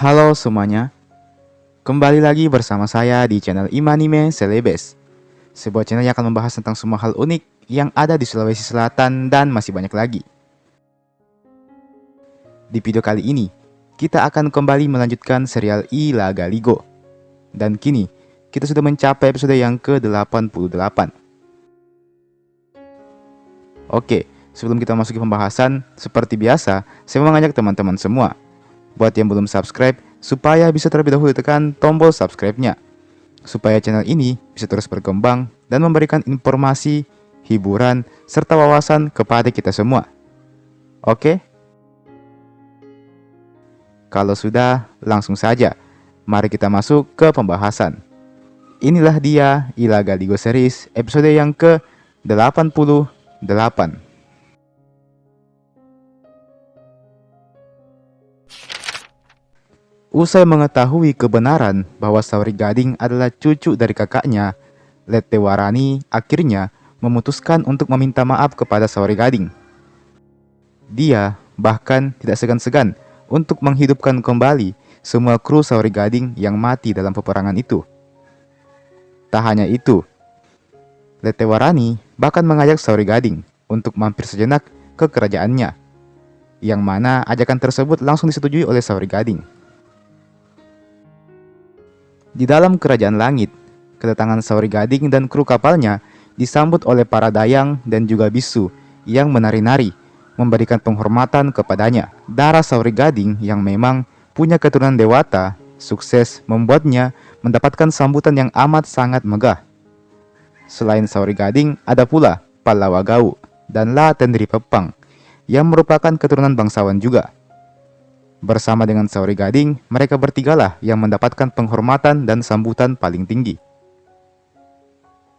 Halo semuanya, kembali lagi bersama saya di channel Imanime Celebes, sebuah channel yang akan membahas tentang semua hal unik yang ada di Sulawesi Selatan dan masih banyak lagi. Di video kali ini, kita akan kembali melanjutkan serial Ila Galigo. Dan kini, kita sudah mencapai episode yang ke-88. Oke, sebelum kita masuk ke pembahasan, seperti biasa, saya mau mengajak teman-teman semua buat yang belum subscribe, supaya bisa terlebih dahulu tekan tombol subscribe-nya, supaya channel ini bisa terus berkembang dan memberikan informasi, hiburan, serta wawasan kepada kita semua. Oke? Kalau sudah, langsung saja. Mari kita masuk ke pembahasan. Inilah dia Ila Galigo Series episode yang ke-88. Usai mengetahui kebenaran bahwa Sauri Gading adalah cucu dari kakaknya, Letewarani akhirnya memutuskan untuk meminta maaf kepada Sauri Gading. Dia bahkan tidak segan-segan untuk menghidupkan kembali semua kru Sauri Gading yang mati dalam peperangan itu. Tak hanya itu, Letewarani bahkan mengajak Sauri Gading untuk mampir sejenak ke kerajaannya, yang mana ajakan tersebut langsung disetujui oleh Sauri Gading. Di dalam kerajaan langit, kedatangan Sauri Gading dan kru kapalnya disambut oleh para dayang dan juga bisu yang menari-nari, memberikan penghormatan kepadanya. Darah Sauri Gading yang memang punya keturunan dewata, sukses membuatnya mendapatkan sambutan yang amat sangat megah. Selain Sauri Gading, ada pula Palawagau dan La Tendri Pepang yang merupakan keturunan bangsawan juga. Bersama dengan Sauri Gading, mereka bertigalah yang mendapatkan penghormatan dan sambutan paling tinggi.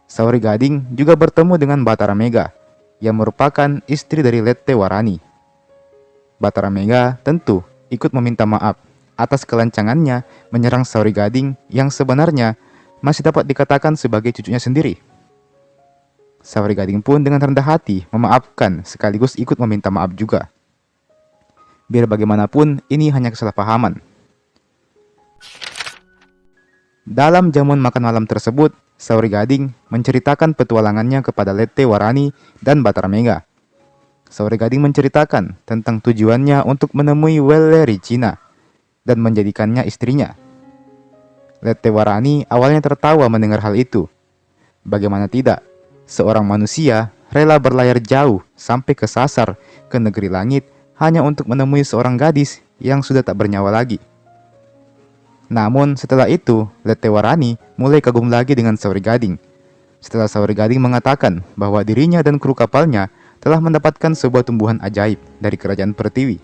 Sauri Gading juga bertemu dengan Batara Mega, yang merupakan istri dari Letewarani. Batara Mega tentu ikut meminta maaf atas kelancangannya menyerang Sauri Gading yang sebenarnya masih dapat dikatakan sebagai cucunya sendiri. Sauri Gading pun dengan rendah hati memaafkan sekaligus ikut meminta maaf juga. Biar bagaimanapun, ini hanya kesalahpahaman. Dalam jamuan makan malam tersebut, Sauri Gading menceritakan petualangannya kepada Letewarani dan Batara Mega. Sauri Gading menceritakan tentang tujuannya untuk menemui Welleri Cina dan menjadikannya istrinya. Letewarani awalnya tertawa mendengar hal itu. Bagaimana tidak, seorang manusia rela berlayar jauh sampai ke Sasar, ke negeri langit, hanya untuk menemui seorang gadis yang sudah tak bernyawa lagi. Namun setelah itu, Letewarani mulai kagum lagi dengan Sauri Gading. Setelah Sauri Gading mengatakan bahwa dirinya dan kru kapalnya telah mendapatkan sebuah tumbuhan ajaib dari kerajaan Pertiwi.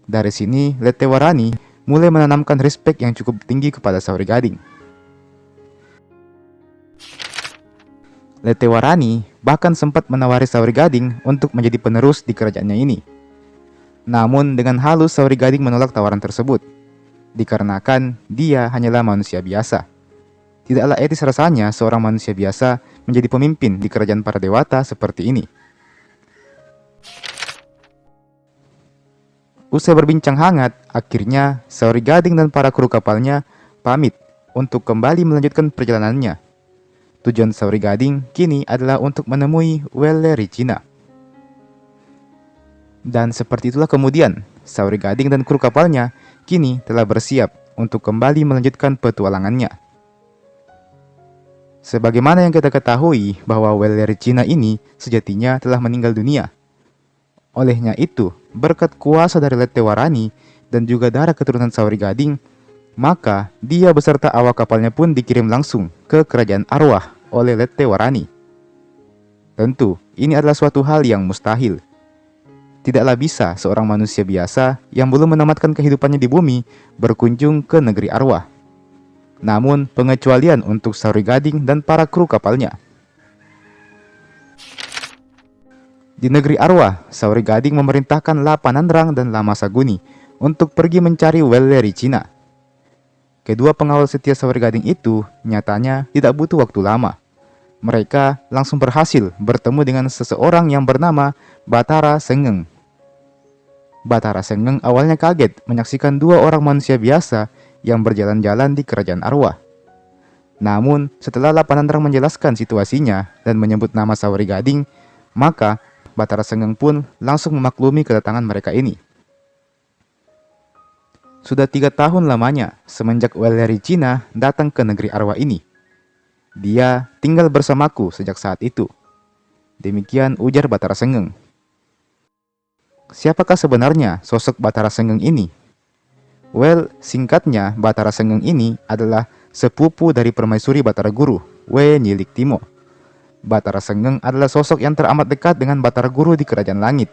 Dari sini, Letewarani mulai menanamkan respek yang cukup tinggi kepada Sauri Gading. Letewarani bahkan sempat menawari Sauri Gading untuk menjadi penerus di kerajaannya ini. Namun dengan halus Sauri Gading menolak tawaran tersebut, dikarenakan dia hanyalah manusia biasa. Tidaklah etis rasanya seorang manusia biasa menjadi pemimpin di kerajaan para dewata seperti ini. Usai berbincang hangat, akhirnya Sauri Gading dan para kru kapalnya pamit untuk kembali melanjutkan perjalanannya. Tujuan Sauri Gading kini adalah untuk menemui Welleri Cina. Dan seperti itulah kemudian, Sauri Gading dan kru kapalnya kini telah bersiap untuk kembali melanjutkan petualangannya. Sebagaimana yang kita ketahui bahwa Welleri Cina ini sejatinya telah meninggal dunia. Olehnya itu, berkat kuasa dari Letewarani dan juga darah keturunan Sauri Gading, maka dia beserta awak kapalnya pun dikirim langsung ke kerajaan arwah oleh Letewarani. Tentu, ini adalah suatu hal yang mustahil. Tidaklah bisa seorang manusia biasa yang belum menamatkan kehidupannya di bumi berkunjung ke negeri arwah. Namun, pengecualian untuk Sauri Gading dan para kru kapalnya. Di negeri arwah, Sauri Gading memerintahkan La Panandrang dan La Masaguni untuk pergi mencari Welleri Cina. Kedua pengawal setia Sauri Gading itu nyatanya tidak butuh waktu lama. Mereka langsung berhasil bertemu dengan seseorang yang bernama Batara Sengeng. Batara Sengeng awalnya kaget menyaksikan dua orang manusia biasa yang berjalan-jalan di kerajaan arwah. Namun, setelah Lapanandrang menjelaskan situasinya dan menyebut nama Sauri Gading, maka Batara Sengeng pun langsung memaklumi kedatangan mereka ini. Sudah 3 tahun lamanya semenjak Wellery Cina datang ke negeri arwah ini. Dia tinggal bersamaku sejak saat itu. Demikian ujar Batara Sengeng. Siapakah sebenarnya sosok Batara Sengeng ini? Well, singkatnya Batara Sengeng ini adalah sepupu dari permaisuri Batara Guru, We Nyilik Timo. Batara Sengeng adalah sosok yang teramat dekat dengan Batara Guru di Kerajaan Langit.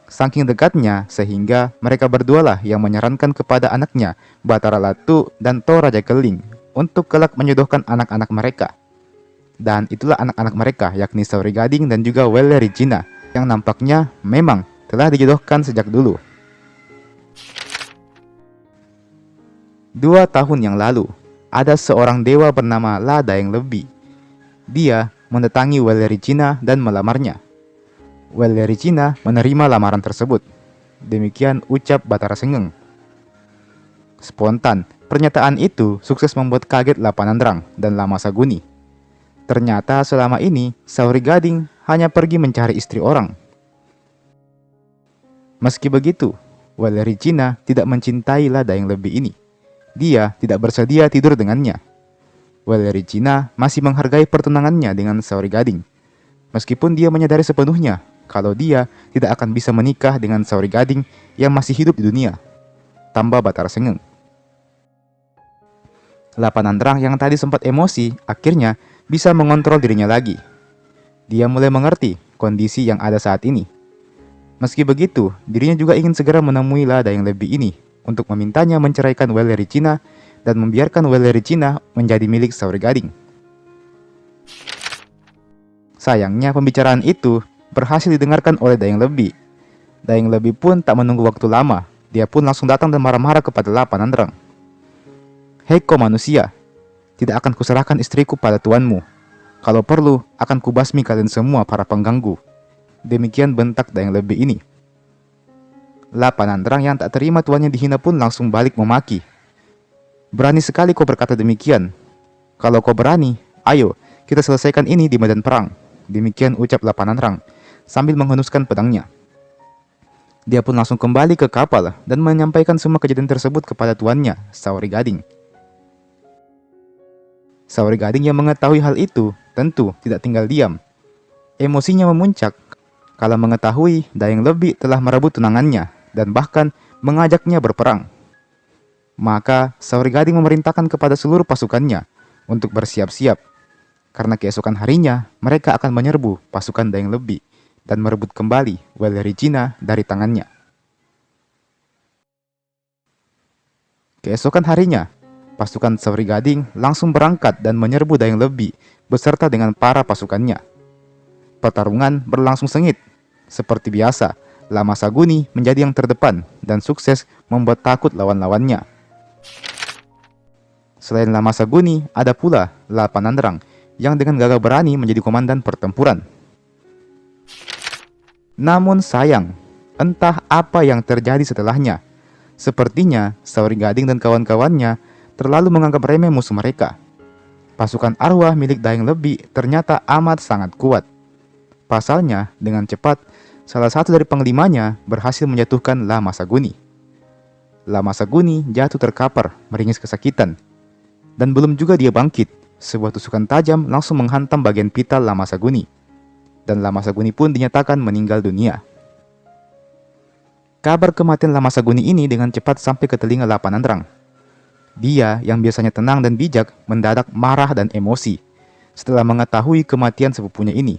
Saking dekatnya sehingga mereka berdualah yang menyarankan kepada anaknya Batara Latu dan To Raja Keling untuk kelak menjodohkan anak-anak mereka. Dan itulah anak-anak mereka yakni Sauri Gading dan juga Wellery Cina yang nampaknya memang telah dijodohkan sejak dulu. 2 tahun yang lalu, ada seorang dewa bernama La Daeng Lebi. Dia mendatangi Wellery Cina dan melamarnya. Wellery Cina menerima lamaran tersebut. Demikian ucap Batara Sengeng. Spontan, pernyataan itu sukses membuat kaget Lapanandrang dan Lama Saguni. Ternyata selama ini Sauri Gading hanya pergi mencari istri orang. Meski begitu, Wellery Cina tidak mencintai La Daeng Lebi ini. Dia tidak bersedia tidur dengannya. Wellery Cina masih menghargai pertunangannya dengan Sauri Gading, meskipun dia menyadari sepenuhnya kalau dia tidak akan bisa menikah dengan Sauri Gading yang masih hidup di dunia. Tambah Batara Sengeng. Lapanandrang yang tadi sempat emosi akhirnya bisa mengontrol dirinya lagi. Dia mulai mengerti kondisi yang ada saat ini. Meski begitu, dirinya juga ingin segera menemui La Daeng Lebi ini untuk memintanya menceraikan Wellery Cina dan membiarkan Wellery Cina menjadi milik Sauri Gading. Sayangnya pembicaraan itu berhasil didengarkan oleh Daeng Lebi. Daeng Lebi pun tak menunggu waktu lama. Dia pun langsung datang dan marah-marah kepada Lapanandrang. Hei kau manusia, tidak akan kuserahkan istriku pada tuanmu. Kalau perlu, akan kubasmi kalian semua para pengganggu. Demikian bentak Daeng Lebi ini. Lapanandrang yang tak terima tuannya dihina pun langsung balik memaki. Berani sekali kau berkata demikian. Kalau kau berani, ayo kita selesaikan ini di medan perang. Demikian ucap Lapanandrang sambil menghenuskan pedangnya. Dia pun langsung kembali ke kapal dan menyampaikan semua kejadian tersebut kepada tuannya, Sauri Gading. Sauri Gading yang mengetahui hal itu tentu tidak tinggal diam. Emosinya memuncak kala mengetahui Daeng Lebi telah merebut tunangannya dan bahkan mengajaknya berperang. Maka Sauri Gading memerintahkan kepada seluruh pasukannya untuk bersiap-siap, karena keesokan harinya mereka akan menyerbu pasukan Daeng Lebi dan merebut kembali Wellery Cina dari tangannya. Keesokan harinya, pasukan Sauri Gading langsung berangkat dan menyerbu Daeng Lebi beserta dengan para pasukannya. Pertarungan berlangsung sengit. Seperti biasa, Lama Saguni menjadi yang terdepan dan sukses membuat takut lawan-lawannya. Selain Lama Saguni, ada pula Lapanandrang yang dengan gagah berani menjadi komandan pertempuran. Namun sayang, entah apa yang terjadi setelahnya. Sepertinya Sauri Gading dan kawan-kawannya terlalu menganggap remeh musuh mereka. Pasukan arwah milik Daeng Lebi ternyata amat sangat kuat. Pasalnya, dengan cepat, salah satu dari panglimanya berhasil menjatuhkan Lama Saguni. Lama Saguni jatuh terkapar, meringis kesakitan. Dan belum juga dia bangkit, sebuah tusukan tajam langsung menghantam bagian pita Lama Saguni. Dan Lama Saguni pun dinyatakan meninggal dunia. Kabar kematian Lama Saguni ini dengan cepat sampai ke telinga Lapanandrang. Dia yang biasanya tenang dan bijak mendadak marah dan emosi setelah mengetahui kematian sepupunya ini.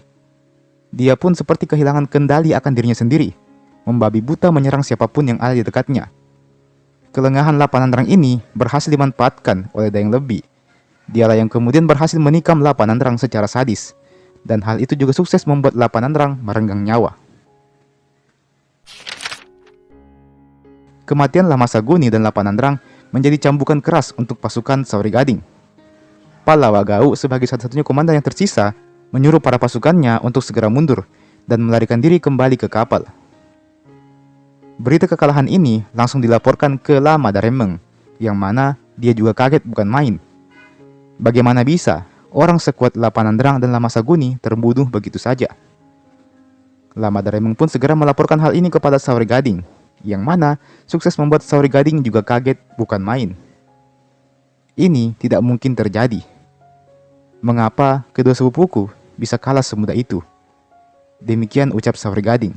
Dia pun seperti kehilangan kendali akan dirinya sendiri, membabi buta menyerang siapapun yang ada di dekatnya. Kelengahan Lapanandrang ini berhasil dimanfaatkan oleh Daeng Lebi. Dialah yang kemudian berhasil menikam Lapanandrang secara sadis. Dan hal itu juga sukses membuat Lapanandrang merenggang nyawa. Kematian Lama Saguni dan Lapanandrang menjadi cambukan keras untuk pasukan Sauri Gading. Palawagau sebagai satu-satunya komandan yang tersisa menyuruh para pasukannya untuk segera mundur dan melarikan diri kembali ke kapal. Berita kekalahan ini langsung dilaporkan ke Lama Daremeng, yang mana dia juga kaget bukan main. Bagaimana bisa orang sekuat Lapanandrang dan Lama Saguni terbunuh begitu saja? Lama Daremeng pun segera melaporkan hal ini kepada Sauri Gading, yang mana sukses membuat Sauri Gading juga kaget bukan main. Ini tidak mungkin terjadi. Mengapa kedua sepupuku bisa kalah semudah itu? Demikian ucap Sauri Gading.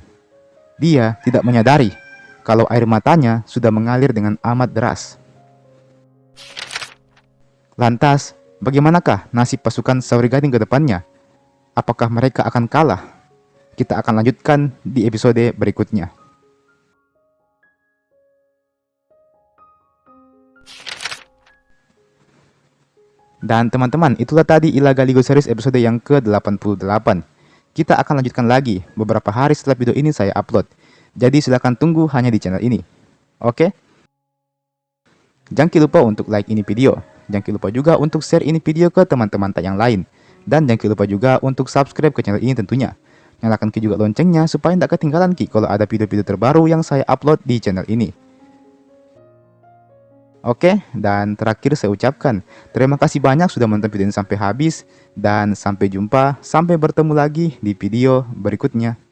Dia tidak menyadari kalau air matanya sudah mengalir dengan amat deras. Lantas, bagaimanakah nasib pasukan Sauri Gading ke depannya? Apakah mereka akan kalah? Kita akan lanjutkan di episode berikutnya. Dan teman-teman, itulah tadi Ilaga Ligo Series episode yang ke-88. Kita akan lanjutkan lagi beberapa hari setelah video ini saya upload. Jadi silahkan tunggu hanya di channel ini. Oke? Jangan lupa untuk like ini video. Jangan lupa juga untuk share ini video ke teman-teman yang lain. Dan jangan lupa juga untuk subscribe ke channel ini tentunya. Nyalakan juga loncengnya supaya tidak ketinggalan kalau ada video-video terbaru yang saya upload di channel ini. Oke, dan terakhir saya ucapkan terima kasih banyak sudah menonton video ini sampai habis. Dan sampai jumpa, sampai bertemu lagi di video berikutnya.